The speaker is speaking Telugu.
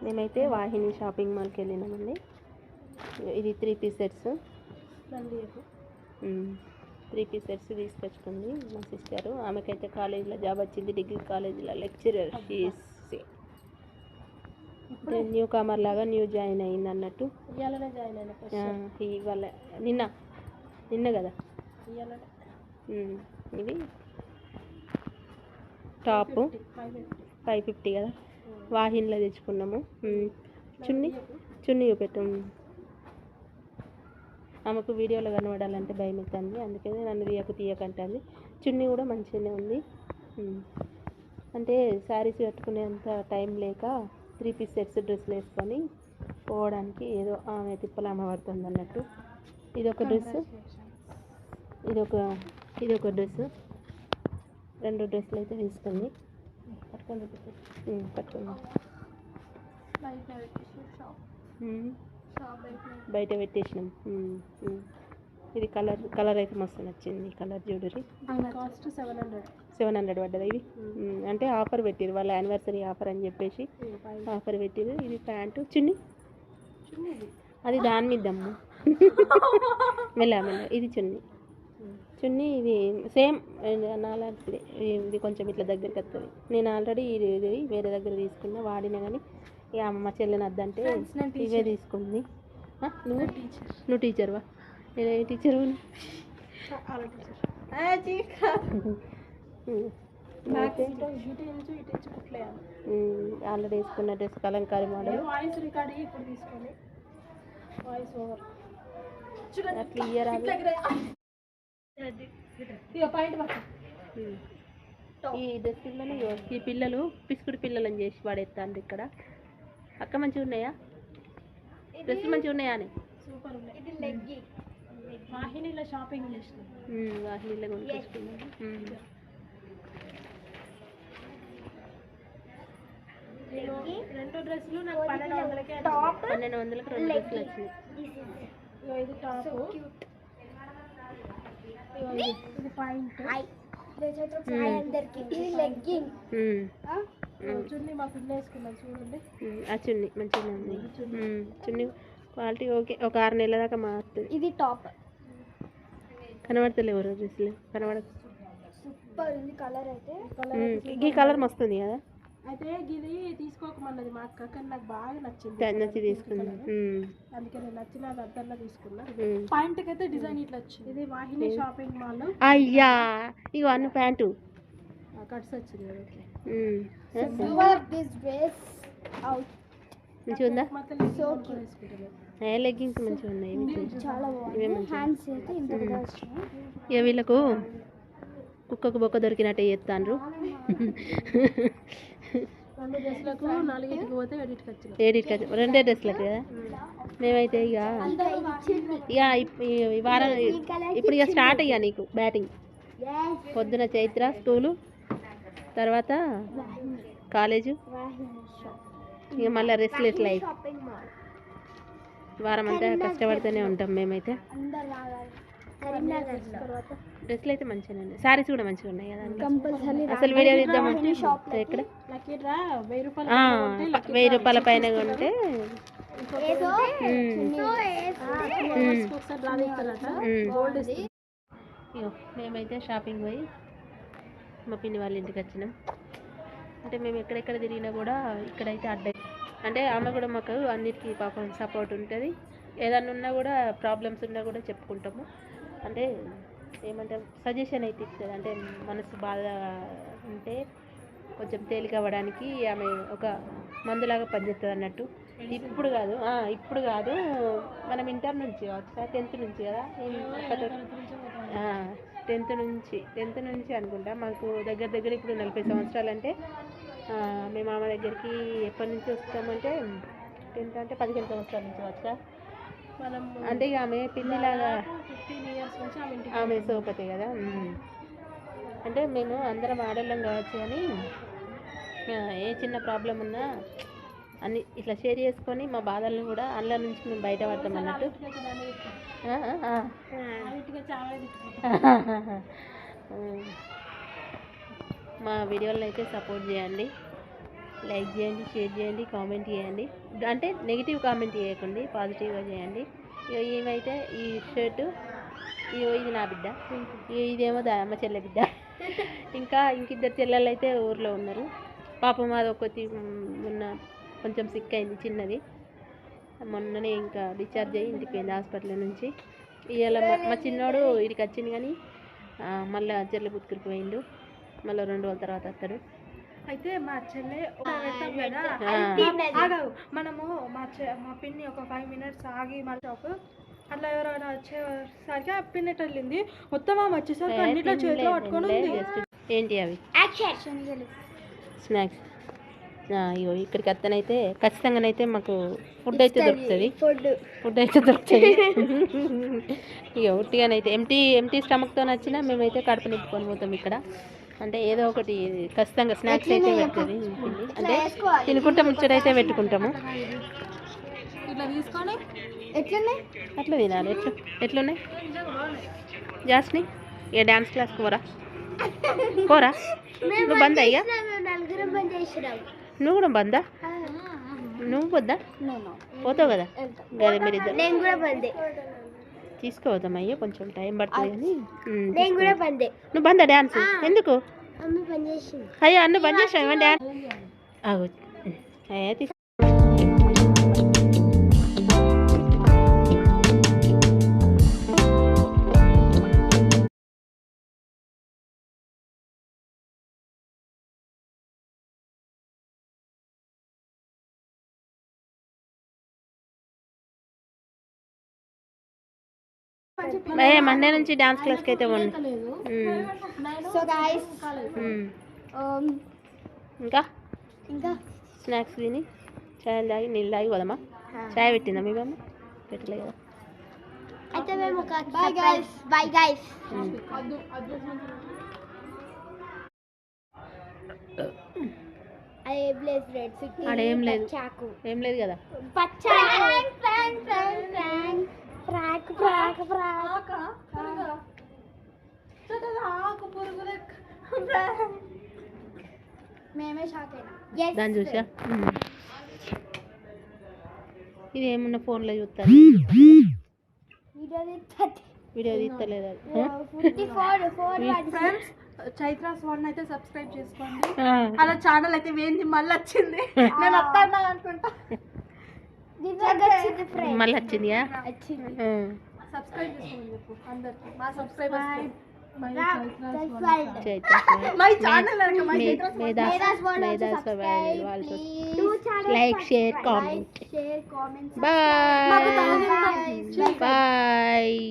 మేమైతే వాహిని షాపింగ్ మాల్కి వెళ్ళినామండి. ఇది 3 పీస్ సెట్స్, 3 పీస్ సెట్స్ తీసుకొచ్చుకుంది మా సిస్టరు. ఆమెకైతే కాలేజీలో జాబ్ వచ్చింది, డిగ్రీ కాలేజీలో లెక్చరర్. ఇప్పుడు న్యూ కామర్ లాగా న్యూ జాయిన్ అయింది అన్నట్టు. ఇవాళ నిన్న కదా. ఇది టాప్ 550 కదా, వాహిన్లో తెచ్చుకున్నాము. చున్నీ చూపెట్టాము. ఆమెకు వీడియోలో కనబడాలంటే భయం అవుతుంది, అందుకని నన్ను తీయకంటుంది. చున్నీ కూడా మంచిగానే ఉంది. అంటే శారీస్ కట్టుకునేంత టైం లేక 3 పీస్ సెట్స్ డ్రెస్సులు వేసుకొని పోవడానికి ఏదో ఆమె తిప్పలు ఆమె పడుతుంది అన్నట్టు. ఇదొక డ్రెస్, ఇదొక డ్రెస్, 2 డ్రెస్సులు అయితే తీసుకుంది. పట్టుకుంది. బయట పెట్టేసినాం. ఇది కలర్ అయితే మస్తు నచ్చింది. కలర్ జ్యువెలరీ కాస్ట్ 700 పడ్డది. ఇది అంటే ఆఫర్ పెట్టిరు, వాళ్ళ యానివర్సరీ ఆఫర్ అని చెప్పేసి ఆఫర్ పెట్టిరు. ఇది ప్యాంటు, చున్నీ అది దాని మీద అమ్ము మెల్ల. ఇది చున్నీ ఇది సేమ్ నాలాంటిది. ఇది కొంచెం ఇట్లా దగ్గరికి వస్తుంది. నేను ఆల్రెడీ ఇది వేరే దగ్గర తీసుకున్నా, వాడినా కానీ ఇక అమ్మ చెల్లెని వద్దంటే ఇవే తీసుకుంది. నువ్వు టీచర్వా? నేను ఏ టీచరు? ఆల్రెడీ వేసుకున్న డ్రెస్ కలంకారీ మోడల్. అట్లా ఇయ్యరాదు. ఈ డ్రెస్సుల్లోనే ఈ పిల్లలు పిసుకుడు పిల్లలని చేసి పడేస్తాను ఇక్కడ. అక్క మంచిగా ఉన్నాయా? డ్రెస్సులు మంచిగా ఉన్నాయా అని వాహినిలో షాపింగ్ చేసినాం. వాహినిలో కొనుక్కొచ్చుకున్నాం. 2 డ్రెస్సులు నాకు 1200కి 2 డ్రెస్సులు వచ్చినాయి. ఇది టాప్, ఇది పాయింట్, చున్నీ మా పిల్ల వేసుకున్నాం చూడండి. ఆ చున్నీ మంచిగా ఉంది. చున్నీ క్వాలిటీ ఓకే. ఒక 6 నెలల దాకా మారుతుంది. ఇది టాప్ కనబడతలేవు డ్రెస్సులు, కనబడదు. సూపర్ ఉంది కలర్ అయితే. ఈ కలర్ మస్తుంది కదా. అయితే ఇది తీసుకోకమన్నది మా అక్క, కానీ నాకు బాగా నచ్చి తీసుకున్నా. అందుకే నేను నచ్చిన అర్థంలో తీసుకున్నా. పాయింట్కి అయితే డిజైన్ ఇట్లా వచ్చింది. ఇది వాహిని షాపింగ్ మాల్. అయ్యా ఇగో అన్న ప్యాంటు కట్స్ వచ్చింది. మంచిగా ఉందా? లెగ్గింగ్స్ మంచిగా ఉన్నాయి. ఇక వీళ్ళకు కుక్కకు బొక్క దొరికినట్టే చేస్తాండ్రు. 2 డ్రెస్లకు 4కి పోతే 7కి వచ్చింది. 2 డ్రెస్లకు కదా. మేమైతే ఇక ఈ వారం ఇప్పుడు ఇక స్టార్ట్ అయ్యా నీకు బ్యాటింగ్. పొద్దున చైత్ర స్కూలు, తర్వాత కాలేజు, ఇక మళ్ళీ రెస్ట్లెస్ లైఫ్. వారం అంతా కష్టపడుతూనే ఉంటాం మేమైతే. డ్రెస్సులు అయితే మంచిగా ఉన్నాయి, శారీస్ కూడా మంచిగా ఉన్నాయి కదా. అసలు వీడియో ఇద్దామంటే ఎక్కడ 1000 రూపాయల పైన కొంటే మేమైతే షాపింగ్ పోయి మా పిన్ని వాళ్ళ ఇంటికి వచ్చినాం. అంటే మేము ఎక్కడెక్కడ తిరిగినా కూడా ఇక్కడైతే అంటే ఆమె కూడా మాకు అన్నిటికీ పాపం సపోర్ట్ ఉంటుంది. ఏదన్నా ఉన్నా కూడా ప్రాబ్లమ్స్ ఉన్నా కూడా చెప్పుకుంటాము. అంటే ఏమంటారు, సజెషన్ అయితే ఇస్తుంది. అంటే మనసు బాగా ఉంటే కొంచెం తేలిక అవ్వడానికి ఆమె ఒక మందులాగా పనిచేస్తుంది అన్నట్టు. ఇప్పుడు కాదు మనం ఇంటర్ నుంచి కావచ్చు, 10th నుంచి కదా. 10th నుంచి అనుకుంటా. మాకు దగ్గర ఇప్పుడు 40 సంవత్సరాలు. అంటే మేము ఆమె దగ్గరికి ఎప్పటి నుంచి వస్తామంటే 10th అంటే 15 సంవత్సరాల నుంచి వచ్చా. అంటే ఇక ఆమె పిల్లిలాగా 15 ఇయర్స్ నుంచి ఆమె సోపతే కదా. అంటే మేము అందరం ఆడళ్ళం కావచ్చు, కానీ ఏ చిన్న ప్రాబ్లం ఉన్నా అన్ని ఇట్లా షేర్ చేసుకొని మా బాధలను కూడా అందులో నుంచి మేము బయటపడతాం అన్నట్టు. మా వీడియోలను అయితే సపోర్ట్ చేయండి. లైక్ చేయండి, షేర్ చేయండి, కామెంట్ చేయండి. అంటే నెగిటివ్ కామెంట్ చేయకండి, పాజిటివ్గా చేయండి. ఇగో ఈమెయితే ఈ షర్టు, ఇగో ఇది నా బిడ్డ, ఇదేమో అమ్మ చెల్లె బిడ్డ. ఇంకా ఇంకిద్దరు చెల్లెళ్ళు అయితే ఊర్లో ఉన్నారు. పాపం అది ఒకటి మొన్న కొంచెం సిక్ అయింది చిన్నది, మొన్ననే ఇంకా డిశ్చార్జ్ అయ్యి ఇంటికి పోయింది హాస్పిటల్ నుంచి. ఇవాళ మా చిన్నోడు ఇడికి వచ్చింది కానీ మళ్ళీ చెల్లె బుత్తుకు పోయిండు, మళ్ళీ 2 రోజుల తర్వాత వస్తాడు. అయితే మా చెల్లె పెడతాం కదా ఆగవు మనము మా పిన్ని ఒక 5 minutes ఆగి మళ్ళీ షాప్ అట్లా ఎవరైనా వచ్చేసరికి ఆ పిన్ ఎట్ వెళ్ళింది మొత్తం ఆమె వచ్చేసరికి అన్నిట్లో చేతిలో పట్టుకొని ఉంది. ఏంటి అవి స్నాక్స్? ఇగో ఇక్కడికి అత్తనైతే ఖచ్చితంగానైతే మాకు ఫుడ్ అయితే దొరుకుతుంది, ఫుడ్ అయితే దొరుకుతుంది. ఇక ఉట్టిగానైతే ఎంటీ స్టమక్తో వచ్చినా మేమైతే కడుపు నింపుకొని పోతాం ఇక్కడ. అంటే ఏదో ఒకటి ఖచ్చితంగా స్నాక్స్ అయితే పెడుతుంది, అంటే తినుకుంటా ముచ్చటైతే పెట్టుకుంటాము. ఇట్లా తీసుకొని అట్లా తినాలి. ఎట్లున్నాయి జాస్ని? ఇక డ్యాన్స్ క్లాస్ పోరా నువ్వు బందా? ఇక నువ్వు కూడా బందా? నువ్వు వద్దా? పోతావు కదా గదే మీరిద్దరు తీసుకోవద్దాం. అయ్యో కొంచెం టైం పడుతుంది కానీ నువ్వు బందా డ్యాన్స్? ఎందుకు అయ్యో అన్ను బంద్ చేసావు ఏమన్నా డ్యాన్స్? తీసుకో. మండే నుంచి డాన్స్ క్లాస్కి అయితే పోండి. ఇంకా స్నాక్స్ తిని చాయ్ తాగి నీళ్ళు తాగి పోదామా? చాయ్ పెట్టిందా మీ మమ్మీ? పెట్టలే కదా. ఆడేం లేదు, ఏం లేదు కదా. దాన్ని చూసా ఇది ఏమన్నా ఫోన్లో చూస్తారు, వీడియో తీస్తలేదు. చైత్రాస్ వన్ అయితే సబ్స్క్రైబ్ చేసుకోండి. అలా ఛానల్ అయితే వేయింది మళ్ళీ వచ్చింది. నేను వస్తాను అనుకుంటా, మళ్ళీ వచ్చిందియా? సబ్స్క్రైబ్ చేసుకోండి చెప్పు అందరికి. మా subscribers like, share, comment. Bye. Bye.